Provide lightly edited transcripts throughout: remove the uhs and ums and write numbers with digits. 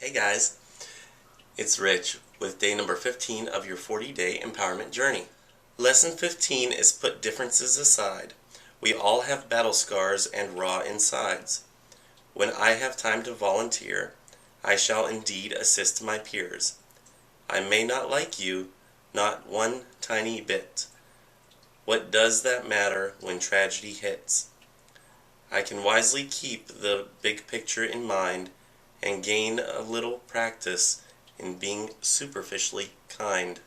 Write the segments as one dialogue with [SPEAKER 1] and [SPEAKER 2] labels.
[SPEAKER 1] Hey guys, it's Rich with day number 15 of your 40-day empowerment journey. Lesson 15 is put differences aside. We all have battle scars and raw insides. When I have time to volunteer, I shall indeed assist my peers. I may not like you, not one tiny bit. What does that matter when tragedy hits? I can wisely keep the big picture in mind and gain a little practice in being superficially kind.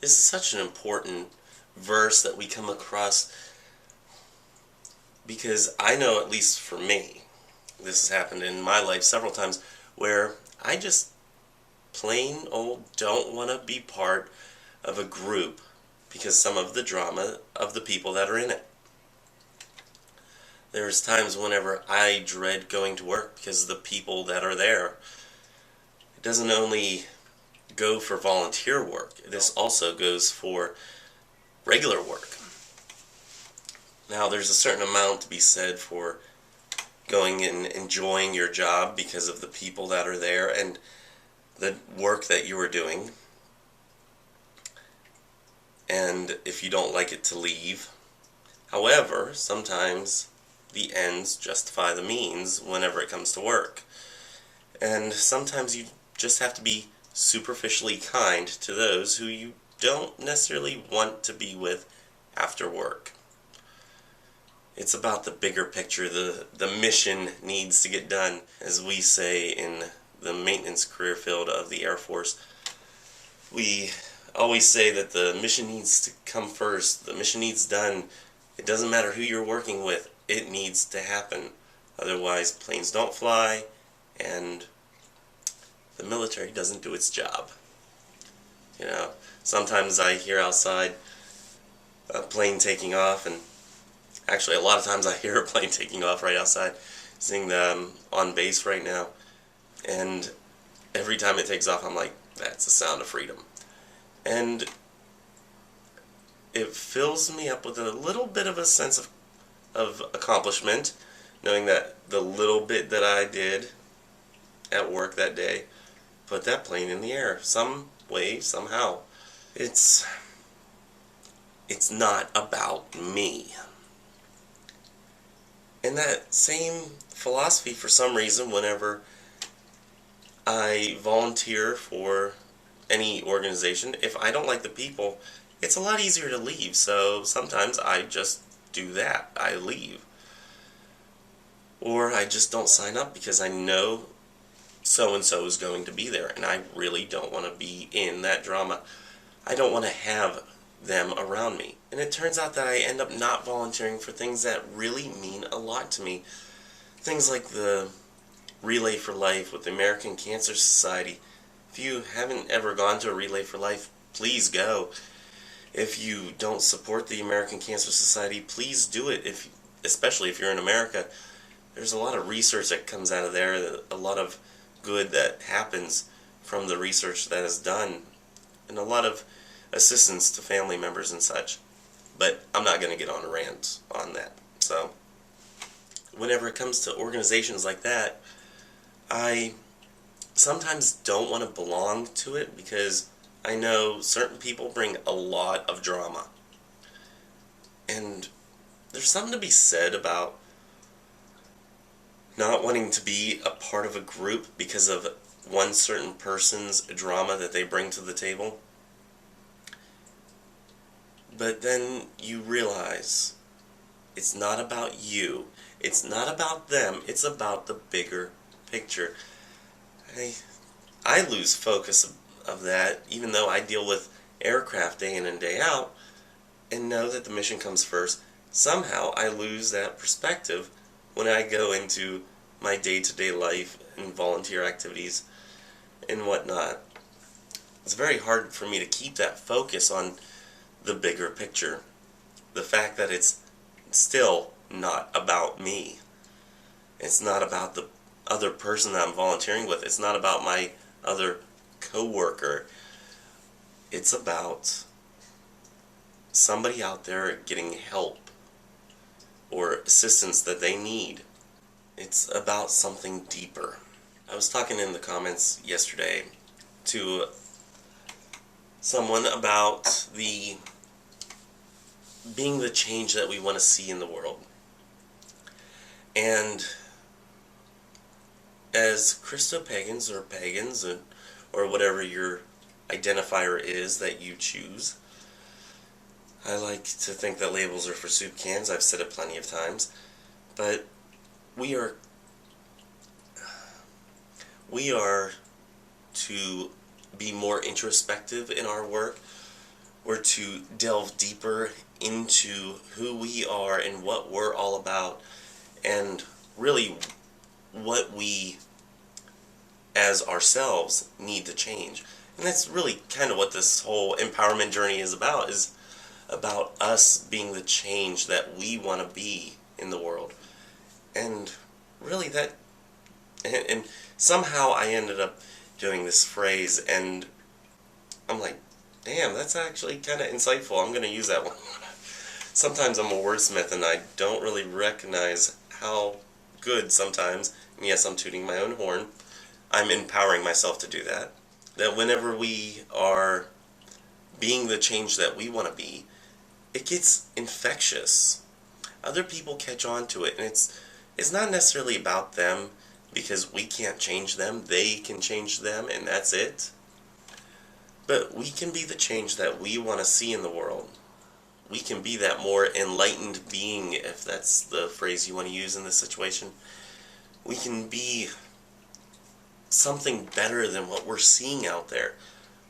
[SPEAKER 1] This is such an important verse that we come across because I know, at least for me, this has happened in my life several times where I just plain old don't want to be part of a group because some of the drama of the people that are in it. There's times whenever I dread going to work because of the people that are there. It doesn't only go for volunteer work, this also goes for regular work. Now, there's a certain amount to be said for going and enjoying your job because of the people that are there and the work that you are doing. And if you don't like it, to leave. However, sometimes the ends justify the means whenever it comes to work. And sometimes you just have to be superficially kind to those who you don't necessarily want to be with after work. It's about the bigger picture. The mission needs to get done. As we say in the maintenance career field of the Air Force, we always say that the mission needs to come first. The mission needs done. It doesn't matter who you're working with. It needs to happen. Otherwise, planes don't fly, and the military doesn't do its job. You know, sometimes I hear outside a plane taking off, and actually a lot of times I hear a plane taking off right outside, seeing them on base right now, and every time it takes off I'm like, that's the sound of freedom. And it fills me up with a little bit of a sense of accomplishment, knowing that the little bit that I did at work that day put that plane in the air, some way, somehow. It's not about me. And that same philosophy, for some reason, whenever I volunteer for any organization, if I don't like the people, it's a lot easier to leave. So sometimes I just do that. I leave. Or I just don't sign up because I know so-and-so is going to be there, and I really don't want to be in that drama. I don't want to have them around me. And it turns out that I end up not volunteering for things that really mean a lot to me. Things like the Relay for Life with the American Cancer Society. If you haven't ever gone to a Relay for Life, please go. If you don't support the American Cancer Society, please do it, especially if you're in America. There's a lot of research that comes out of there, a lot of good that happens from the research that is done, and a lot of assistance to family members and such. But I'm not going to get on a rant on that. So, whenever it comes to organizations like that, I sometimes don't want to belong to it because I know certain people bring a lot of drama. And there's something to be said about not wanting to be a part of a group because of one certain person's drama that they bring to the table. But then you realize it's not about you. It's not about them. It's about the bigger picture. I lose focus of that, even though I deal with aircraft day in and day out and know that the mission comes first. Somehow I lose that perspective when I go into my day-to-day life and volunteer activities and whatnot. It's very hard for me to keep that focus on the bigger picture. The fact that it's still not about me. It's not about the other person that I'm volunteering with. It's not about my other co-worker. It's about somebody out there getting help or assistance that they need. It's about something deeper. I was talking in the comments yesterday to someone about being the change that we want to see in the world. And as Christo-Pagans or pagans or whatever your identifier is that you choose, I like to think that labels are for soup cans. I've said it plenty of times. But we are to be more introspective in our work. We're to delve deeper into who we are and what we're all about, and really what we as ourselves need to change. And that's really kind of what this whole empowerment journey is about us being the change that we want to be in the world. And really and somehow I ended up doing this phrase, and I'm like, damn, that's actually kind of insightful. I'm going to use that one. Sometimes I'm a wordsmith and I don't really recognize how good sometimes, and yes, I'm tooting my own horn, I'm empowering myself to do that. That whenever we are being the change that we want to be, it gets infectious. Other people catch on to it, and it's not necessarily about them, because we can't change them. They can change them, and that's it. But we can be the change that we want to see in the world. We can be that more enlightened being, if that's the phrase you want to use in this situation. We can be something better than what we're seeing out there.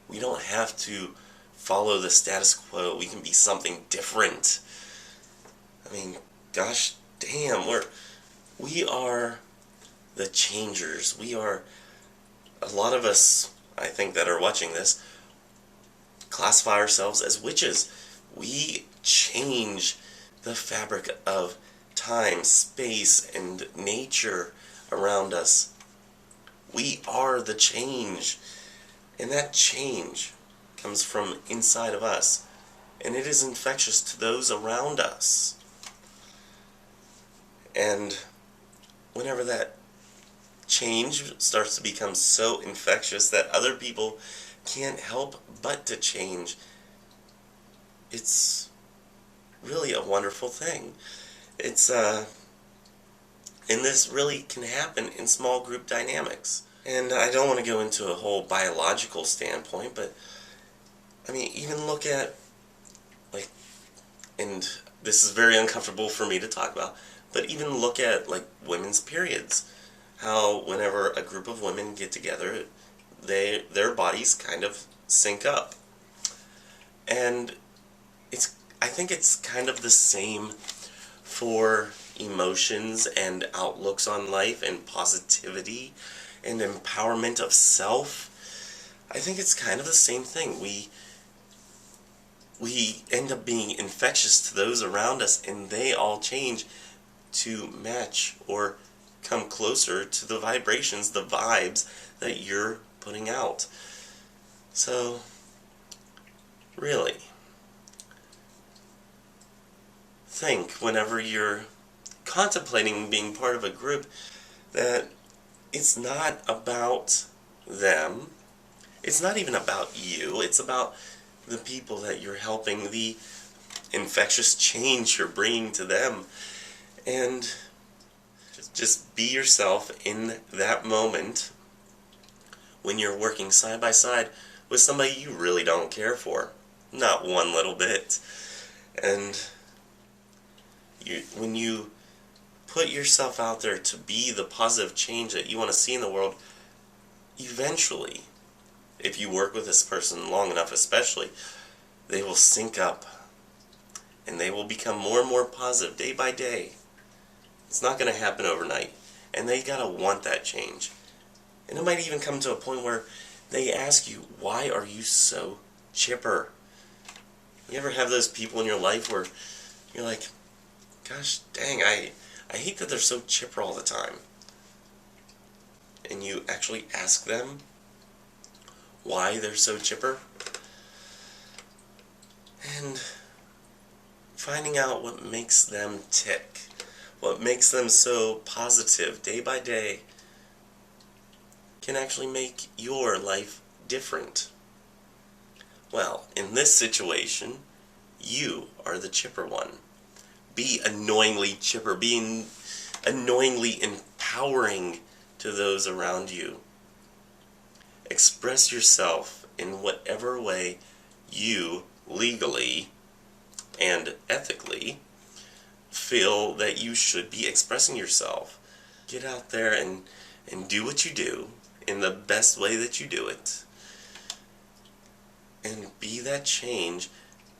[SPEAKER 1] We don't have to follow the status quo. We can be something different. I mean, gosh damn, we are the changers. We are, a lot of us, I think, that are watching this, classify ourselves as witches. We change the fabric of time, space, and nature around us. We are the change. And that change comes from inside of us. And it is infectious to those around us. And whenever that change starts to become so infectious that other people can't help but to change, it's really a wonderful thing. And this really can happen in small group dynamics. And I don't want to go into a whole biological standpoint, but I mean, even look at, like, and this is very uncomfortable for me to talk about, but even look at, like, women's periods. How whenever a group of women get together, their bodies kind of sync up. And I think it's kind of the same for emotions and outlooks on life and positivity and empowerment of self. I think it's kind of the same thing. We end up being infectious to those around us, and they all change to match or come closer to the vibrations, the vibes that you're putting out. So, really, think whenever you're contemplating being part of a group that it's not about them. It's not even about you. It's about the people that you're helping, the infectious change you're bringing to them. And just be yourself in that moment when you're working side by side with somebody you really don't care for. Not one little bit. And when you put yourself out there to be the positive change that you want to see in the world, eventually, if you work with this person long enough especially, they will sync up and they will become more and more positive day by day. It's not going to happen overnight, and they gotta want that change. And it might even come to a point where they ask you, why are you so chipper? You ever have those people in your life where you're like, gosh dang, I hate that they're so chipper all the time. And you actually ask them why they're so chipper. And finding out what makes them tick. What makes them so positive day by day. can actually make your life different. Well, in this situation, you are the chipper one. Be annoyingly chipper, being annoyingly empowering to those around you. Express yourself in whatever way you legally and ethically feel that you should be expressing yourself. Get out there and do what you do in the best way that you do it. And be that change,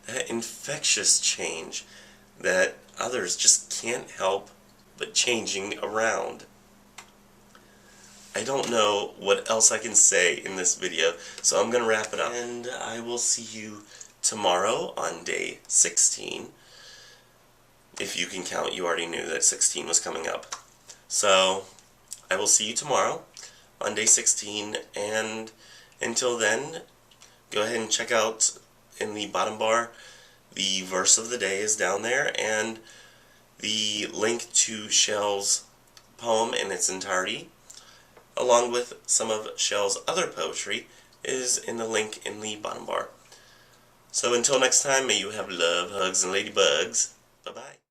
[SPEAKER 1] that infectious change that others just can't help but changing around. I don't know what else I can say in this video, so I'm going to wrap it up. And I will see you tomorrow on day 16. If you can count, you already knew that 16 was coming up. So, I will see you tomorrow on day 16, and until then, go ahead and check out in the bottom bar, the verse of the day is down there, and the link to Chell's poem in its entirety, along with some of Chell's other poetry, is in the link in the bottom bar. So until next time, may you have love, hugs, and ladybugs. Bye-bye.